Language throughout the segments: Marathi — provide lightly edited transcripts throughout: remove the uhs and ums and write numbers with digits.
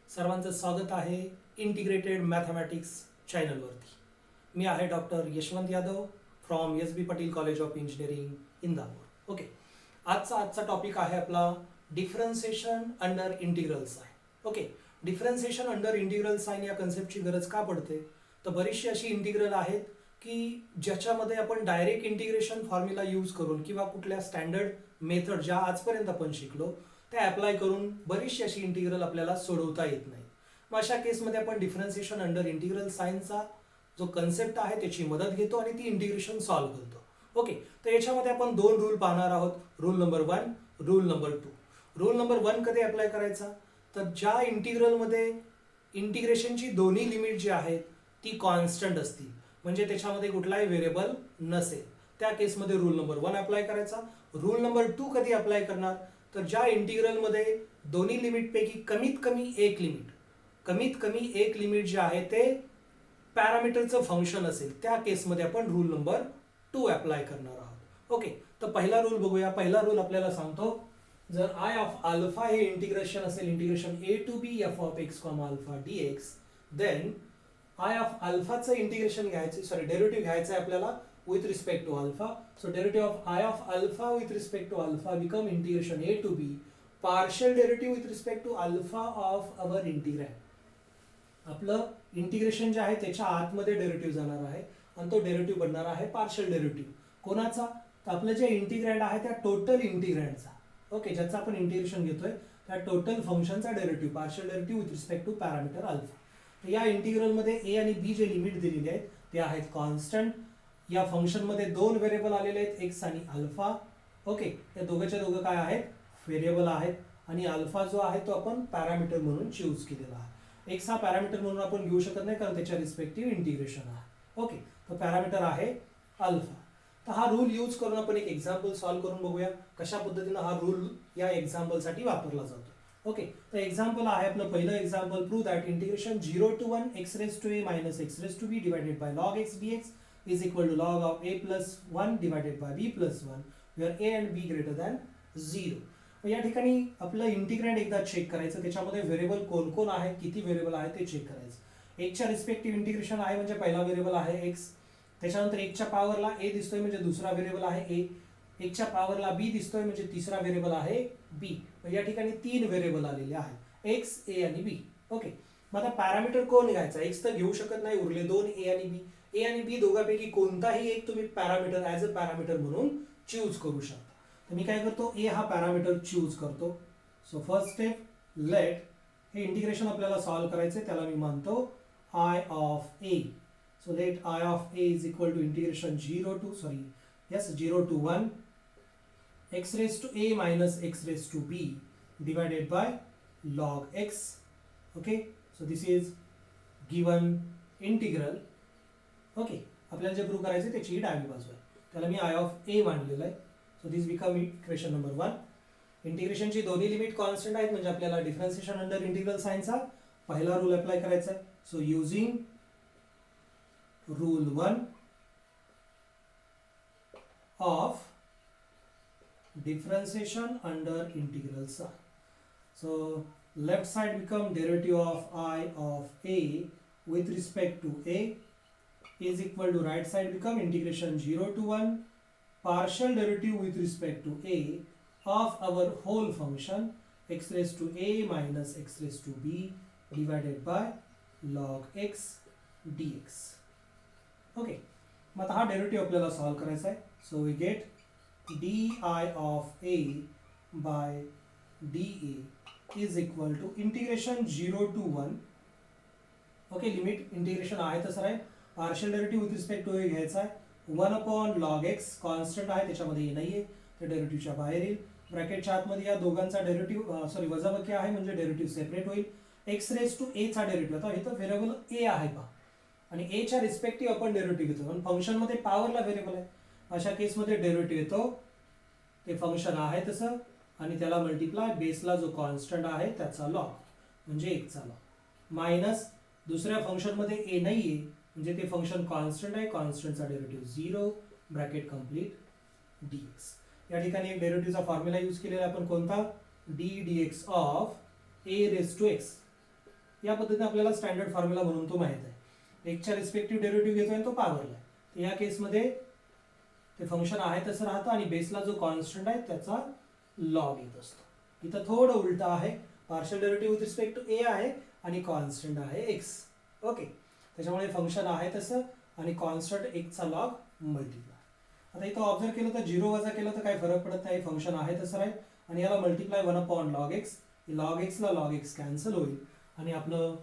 सर्वांचं स्वागत आहे इंटिग्रेटेड मॅथमॅटिक्स चॅनलवरती. मी आहे doctor Yashwant Yadav from S B Patil college of engineering Indapur. Okay, आजचा टॉपिक आहे आपला differentiation under integral sign. Okay, differentiation under integral sign या कन्सेप्टची गरज का पडते? तर बरीचशी अशी इंटिग्रल आहेत की ज्याच्यामध्ये आपण डायरेक्ट इंटिग्रेशन फॉर्म्युला यूज करून किंवा कुठल्या स्टँडर्ड मेथड ज्या आजपर्यंत आपण शिकलो त्या अप्लाय करून बरीचशी अशी इंटिग्रल आपल्याला सोडवता येत नाही. मग अशा केसमध्ये आपण डिफरन्सिएशन अंडर इंटिग्रल साइनचा जो कन्सेप्ट आहे त्याची मदत घेतो आणि ती इंटिग्रेशन सॉल्व्ह करतो. ओके, तर याच्यामध्ये आपण दोन रूल पाहणार आहोत, rule number 1, rule number 2. Rule number 1 कधी अप्लाय करायचा? तर ज्या इंटिग्रलमध्ये इंटिग्रेशनची दोन्ही लिमिट जी आहेत ती कॉन्स्टंट असतील, म्हणजे त्याच्यामध्ये कुठलाही व्हेरिएबल नसेल, त्या केसमध्ये रूल नंबर 1 अप्लाय करायचा. रूल नंबर 2 कधी अप्लाय करणार? तर ज्या इंटिग्रलमध्ये दोन्ही लिमिटपैकी कमीत कमी एक लिमिट जे आहे ते पॅरामीटरचं फंक्शन असेल, त्या केसमध्ये आपण रूल नंबर 2 अप्लाय करणार आहोत. ओके, तर पहिला रूल बघूया. पहिला रूल आपल्याला सांगतो, जर आय ऑफ अल्फा हे इंटिग्रेशन असेल, integration a to b f of x comma alpha dx, then I of अल्फाचं इंटिग्रेशन घ्यायचं, डेरिव्हेटिव्ह घ्यायचं आहे आपल्याला with respect to alpha. So derivative of I of alpha with respect to alpha become integration a to b partial derivative with respect to alpha of our integrand. आपलं इंटिग्रेशन जे आहे त्याच्या आतमध्ये डेरिव्हेटिव्ह जाणार आहे आणि तो डेरिव्हेटिव्ह बनणार आहे पार्शियल डेरिव्हेटिव्ह. कोणाचा? तर आपलं जे इंटिग्रँड आहे त्या टोटल इंटिग्रँडचा, ओके, ज्याचं आपण इंटिग्रेशन घेतोय त्या टोटल फंक्शनचा derivative, partial derivative with respect to parameter alpha. या इंटिग्रलमध्ये ए आणि बी जे लिमिट दिलेली आहेत ते आहेत कॉन्स्टंट. या फंक्शनमध्ये दोन व्हेरिएबल आलेले आहेत, एक्स आणि अल्फा. ओके, या दोघांच्या दोघं काय आहेत? व्हेरिएबल आहेत. आणि अल्फा जो आहे तो आपण पॅरामीटर म्हणून चूज केलेला आहे. एक्स हा पॅरामीटर म्हणून आपण घेऊ शकत नाही कारण त्याच्या रिस्पेक्टिव्ह इंटिग्रेशन आहे. ओके, तर पॅरामीटर आहे अल्फा. तर हा रूल यूज करून आपण एक एक्झाम्पल सॉल्व्ह करून बघूया कशा पद्धतीनं हा रूल या एक्झाम्पलसाठी वापरला जातो. ओके, तर एक्झाम्पल आहे आपलं पहिलं example, prove that integration 0 to 1 x raised to a minus x raised to b divided by log x dx is equal to log of a plus 1 divided by b plus 1 where a and b greater than 0. या ठिकाणी आपलं इंटिग्रँड एकदा चेक करायचं, त्याच्यामध्ये व्हेरिएबल कोण कोण आहे, किती व्हेरिएबल आहे ते चेक करायचं. एकच्या रिस्पेक्टिव्ह इंटिग्रेशन आहे म्हणजे पहिला व्हेरिएबल आहे एक्स, त्याच्यानंतर एकच्या पॉवरला ए दिसतोय म्हणजे दुसरा व्हेरिएबल आहे ए, एकच्या पॉवरला बी दिसतोय म्हणजे तिसरा व्हेरिएबल आहे बी. या ठिकाणी तीन व्हेरिएबल आलेले आहेत, एक्स, ए आणि बी. ओके, मग आता पॅरामीटर कोण घ्यायचा? एक्स तर घेऊ शकत नाही, उरले दोन, ए आणि बी. ए आणि बी दोघांपैकी कोणताही एक तुम्ही पॅरामीटर ॲज अ पॅरामीटर म्हणून चूज करू शकता. तर मी काय करतो, ए हा पॅरामीटर चूज करतो. सो फर्स्ट स्टेप, लेट हे इंटिग्रेशन आपल्याला सॉल्व्ह करायचे, त्याला मी मानतो I of a. So let I of a is equal to integration 0 to 1 x raised to a minus x raised to b divided by log x. Okay, so this is given integral. Okay, आपल्याला जे प्रूव्ह करायचे त्याची ही डावी बाजू आहे, त्याला मी आय ऑफ ए मांडलेलं आहे. So this become equation number 1. इंटिग्रेशनची दोन्ही लिमिट कॉन्स्टंट आहेत म्हणजे आपल्याला डिफरन्सिएशन अंडर इंटिग्रल साइनचा पहिला रूल अप्लाय करायचा आहे. So using rule 1 of differentiation under integral sign. So left side become derivative of I of a with respect to a is equal to right side become integration 0 to 1 partial derivative with respect to a of our whole function x raised to a minus x raised to b divided by log x dx. Okay, मग आता हा डेरिव्हेटिव्ह आपल्याला सॉल्व्ह करायचा आहे. So we get d of a by d a is equal to integration 0 to 1. Okay, limit integration आहे तसं आहे, partial derivative with respect to a घ्यायचा आहे. 1 अपॉन लॉग एक्स कॉन्स्टंट आहे त्याच्यामध्ये ए नाही आहे, तर डेरिव्हेटिव्हच्या बाहेर येईल. ब्रॅकेटच्या आतमध्ये या दोघांचा डेरिव्हेटिव्ह वजाबाकी आहे म्हणजे डेरिव्हेटिव्ह सेपरेट होईल. एक्स रेज टू ए चा डेरिव्हेटिव्ह, आता इथं व्हेरिएबल ए आहे पहा आणि ए च्या रिस्पेक्टिव्ह आपण डेरिव्हेटिव्ह घेतो पण फंक्शनमध्ये पॉवरला व्हेरिएबल आहे. अशा केसमध्ये डेरिव्हेटिव्ह येतो ते फंक्शन आहे तसं आणि त्याला मल्टिप्लाय बेसला जो कॉन्स्टंट आहे त्याचा लॉग म्हणजे एकचा लॉग मायनस दुसऱ्या फंक्शनमध्ये ए नाहीये म्हणजे ते फंक्शन कॉन्स्टंट आहे, कॉन्स्टंटचा डेरिव्हेटिव्ह 0 ब्रॅकेट कंप्लीट dx. या ठिकाणी एक डेरिव्हेटिव्हचा फॉर्म्युला यूज केलेला आपण कोणता? D d x of a raise to x. या पद्धतीने आपल्याला स्टँडर्ड फॉर्म्युला म्हणून तो माहित आहे. एक्सच्या रिस्पेक्टिव्ह डेरिव्हेटिव्ह घेतोय तो पॉवरला आहे. तर या केसमध्ये ते फंक्शन आहे तसं राहतं आणि बेसला जो कॉन्स्टंट आहे त्याचा लॉग येत असतो. इथं थोडं उलट आहे, partial derivative with respect to a आहे आणि कॉन्स्टंट आहे एक्स. ओके, त्याच्यामुळे फंक्शन आहे तसं आणि कॉन्स्टंट एक्सचा लॉग मल्टिप्लाय. आता इथं ऑब्झर्व केलं तर 0 वजा केलं तर काही फरक पडत नाही, फंक्शन आहे तसं राहील आणि याला मल्टिप्लाय 1 लॉग एक्स, लॉग एक्सला लॉग एक्स कॅन्सल होईल आणि आपलं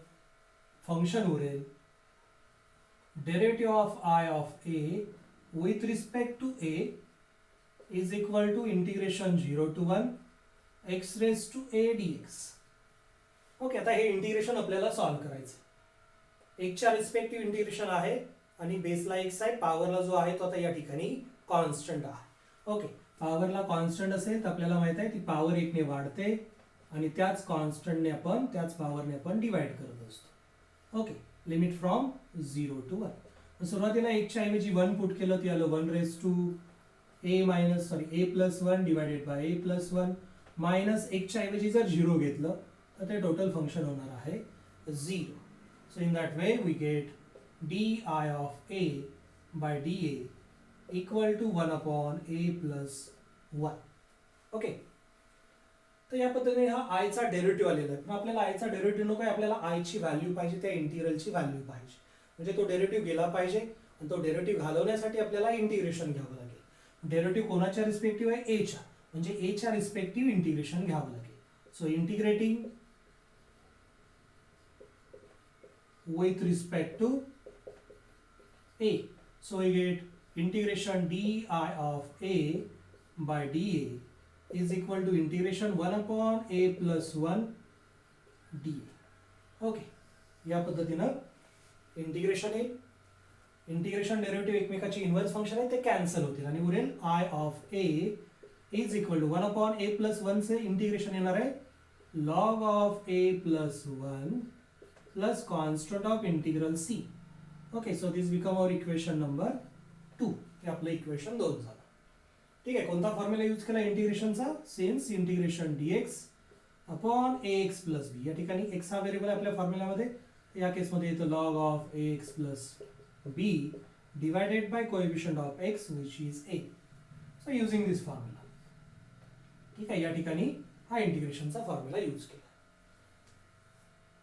फंक्शन उरेल derivative of I of a with respect to a is equal to integration 0 to 1 x raised to a dx. Okay, आता हे इंटिग्रेशन आपल्याला सॉल्व्ह करायचं. एक्सच्या रिस्पेक्टिव्ह इंटिग्रेशन आहे आणि बेसला एक्स आहे, पॉवरला जो आहे तो आता या ठिकाणी कॉन्स्टंट आहे. ओके, पॉवरला कॉन्स्टंट असेल तर आपल्याला माहित आहे ती पॉवर 1 ने वाढते आणि त्याच कॉन्स्टंटने आपण त्याच पॉवरने आपण डिवाइड करत असतो. Okay, limit from 0 to 1. सुरुवातीला एकच्या ऐवजी 1 पुट केलं ते आलं 1 raise to a plus 1 divided by a plus 1 minus एकच्या ऐवजी जर 0 घेतलं तर ते टोटल फंक्शन होणार आहे 0. So in that way we get d I of a by d a equal to 1 upon a plus 1. Okay, तर या पद्धतीने हा आयचा डेरिव्हेटिव्ह आलेला आहे. पण आपल्याला आयचा डेरिव्हेटिव्ह नको आहे, आपल्याला आयची व्हॅल्यू पाहिजे, त्या इंटिग्रलची व्हॅल्यू पाहिजे. म्हणजे तो डेरिव्हेटिव्ह गेला पाहिजे आणि तो डेरिव्हेटिव्ह घालवण्यासाठी आपल्याला इंटिग्रेशन घ्यावं लागेल. डेरिव्हेटिव्ह कोणाच्या रिस्पेक्टिव्ह आहे? एच्या, म्हणजे एच्या रिस्पेक्टिव्ह इंटिग्रेशन घ्यावं लागेल. So integrating with respect to a. So we get integration di of a by dA is equal to integration 1 upon a plus 1 dA. Okay, या पद्धतीनं इंटिग्रेशन येईल. इंटिग्रेशन डेरिव्हेटिव्ह एकमेकाची इन्व्हर्स फंक्शन आहे ते कॅन्सल होतील आणि उरेल I of a is equal to 1 upon a plus 1 चे इंटिग्रेशन येणार आहे log of a plus 1 plus constant of integral c. Okay, so this become our equation number 2. हे आपलं इक्वेशन 2 झालं. ठीक आहे, कोणता फॉर्म्युला यूज केला इंटिग्रेशनचा? Since integration dx upon ax plus b. या ठिकाणी x हा व्हेरिएबल आहे आपल्या फॉर्म्युलामध्ये, या केसमध्ये येतं log of ax plus b divided by coefficient of x which is a. So using this formula. ठीक आहे, या ठिकाणी हा इंटिग्रेशनचा फॉर्म्युला यूज केला.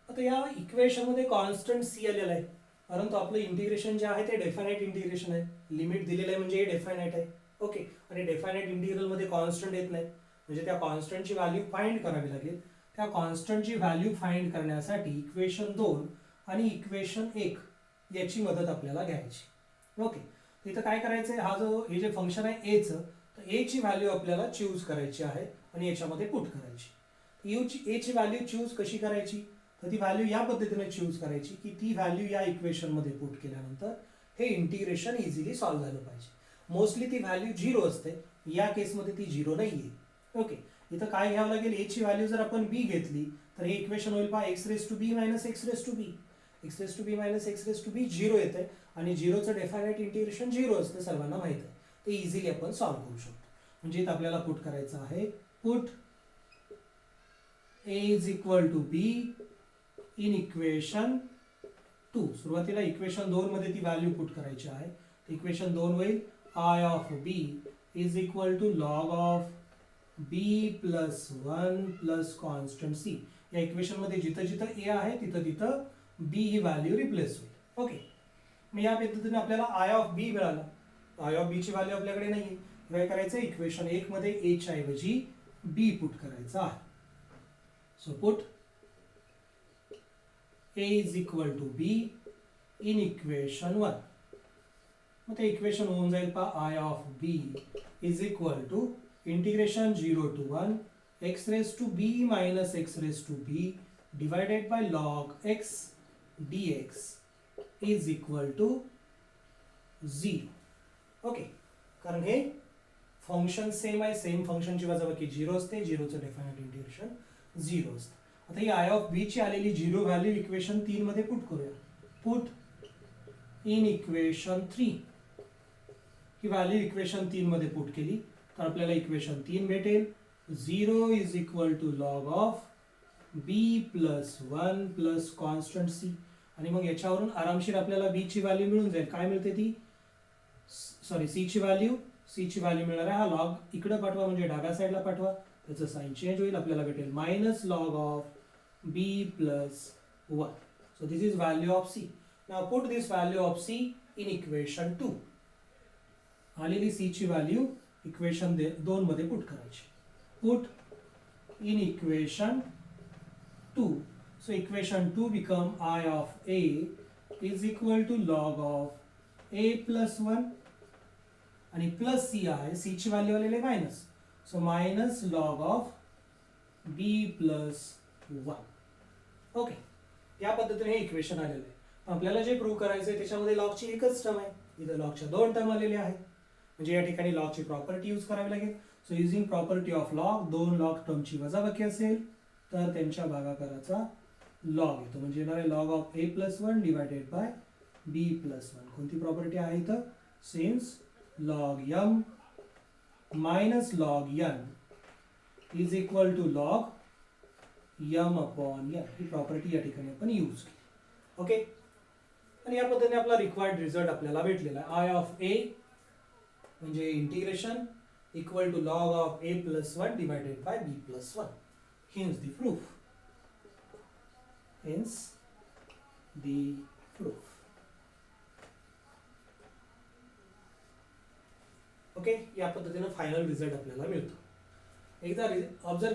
आता या इक्वेशन मध्ये कॉन्स्टंट सी आलेला आहे, परंतु आपलं इंटिग्रेशन जे आहे ते डेफायनाइट इंटिग्रेशन आहे. लिमिट दिलेलं आहे म्हणजे हे डेफायनाइट आहे. ओके, आणि डेफायनाइट इंटिग्रल मध्ये कॉन्स्टंट येत नाही, म्हणजे त्या कॉन्स्टंटची व्हॅल्यू फाइंड करावी लागेल. त्या कॉन्स्टंटची व्हॅल्यू फाइंड करण्यासाठी इक्वेशन 2 आणि इक्वेशन 1 याची मदत आपल्याला घ्यायची. ओके, इथं काय करायचंय, हा जो हे जे फंक्शन आहे एचं, तर ए ची व्हॅल्यू आपल्याला चूज करायची आहे आणि याच्यामध्ये पुट करायची. ए ची व्हॅल्यू चूज कशी करायची, तर ती व्हॅल्यू या पद्धतीने चूज करायची की ती व्हॅल्यू या इक्वेशन मध्ये पुट केल्यानंतर हे इंटिग्रेशन इझिली सॉल्व्ह झालं पाहिजे. मोस्टली ती व्हॅल्यू 0 असते, या केसमध्ये ती 0 नाहीये. ओके, इथं काय घ्यावं लागेल, ए ची व्हॅल्यू जर आपण बी घेतली तर हे इक्वेशन होईल पहा x raise to b minus x raise to b. X raise to b minus x raise to b 0 येते आणि 0चं डेफायनाइट इंटिग्रेशन 0 असते, सर्वांना माहित आहे. ते इझिली आपण सॉल्व्ह करू शकतो. म्हणजे इथं आपल्याला पुट करायचं आहे, put a is equal to b in equation 2. सुरुवातीला इक्वेशन 2 मध्ये ती व्हॅल्यू पुट करायची आहे. इक्वेशन 2 होईल I of b is equal to log of b plus 1 plus constant c. या इक्वेशन मध्ये जिथं जिथं ए आहे तिथं तिथं बी ही व्हॅल्यू रिप्लेस होईल. ओके, मग या पद्धतीने आपल्याला आय ऑफ बी मिळाला. आय ऑफ बी ची व्हॅल्यू आपल्याकडे नाहीये, काय करायचं, इक्वेशन 1 मध्ये ए च्या ऐवजी बी पुट करायचं आहे. So put a is equal to b in equation 1. मग ते इक्वेशन होऊन जाईल पहा I of b is equal to integration 0 to 1 x raised to b minus x raised to b divided by log x dx is equal to 0. Okay, कारण हे फंक्शन सेम आहे, सेम फंक्शनची वजाबाकी 0 असते, 0चं डेफायनाइट इंटिग्रेशन 0 असतं. आता ही आय ऑफ बी ची आलेली 0 व्हॅल्यू इक्वेशन 3 मध्ये पुट करूया. Put in equation 3. He value equation 3 मध्ये पुट केली तर आपल्याला इक्वेशन 3 भेटेल 0 is equal to log of b plus one plus constant c, आणि मग याच्यावरून आरामशीर आपल्याला बी ची व्हॅल्यू मिळून जाईल. काय मिळते ती, सॉरी सी ची व्हॅल्यू मिळणार आहे. हा लॉग इकडे पाठवा म्हणजे डाव्या साईडला पाठवा, त्याचं साइन चेंज होईल, आपल्याला भेटेल minus log of b plus one. So this is value of c. Now put this value of c in equation 2. आलेली सी ची व्हॅल्यू इक्वेशन 2 मध्ये पुट करायची. Put in equation 2. So equation 2 become I of A is equal to log of A plus 1 आणि plus CI, C ची व्हॅल्यू आलेली आहे minus, so minus log of B plus 1. Okay, या पद्धतीने हे इक्वेशन आलेलं आहे. आपल्याला जे प्रूव्ह करायचं आहे त्याच्यामध्ये लॉगची एकच टर्म आहे, इथं लॉगच्या 2 टर्म आलेल्या आहेत, म्हणजे या ठिकाणी लॉगची प्रॉपर्टी यूज करावी लागेल. So using property of log, 2 log टर्मची वजाबाकी असेल तर त्यांच्या भागाकाराचा लॉग येतो, म्हणजे येणार आहे log of a plus one divided by b plus one. कोणती प्रॉपर्टी आहे इथं, since log m minus log n is equal to log m upon n, ही प्रॉपर्टी या ठिकाणी आपण यूज केली. ओके, आणि या पद्धतीने आपला रिक्वायर्ड रिझल्ट आपल्याला भेटलेला आहे. आय ऑफ ए म्हणजे integration equal to log of a plus 1 divided by b plus 1. Hence the proof. Hence the proof. Okay, या पद्धतीने फायनल रिझल्ट आपल्याला मिळतो. एकदा ऑब्झर्व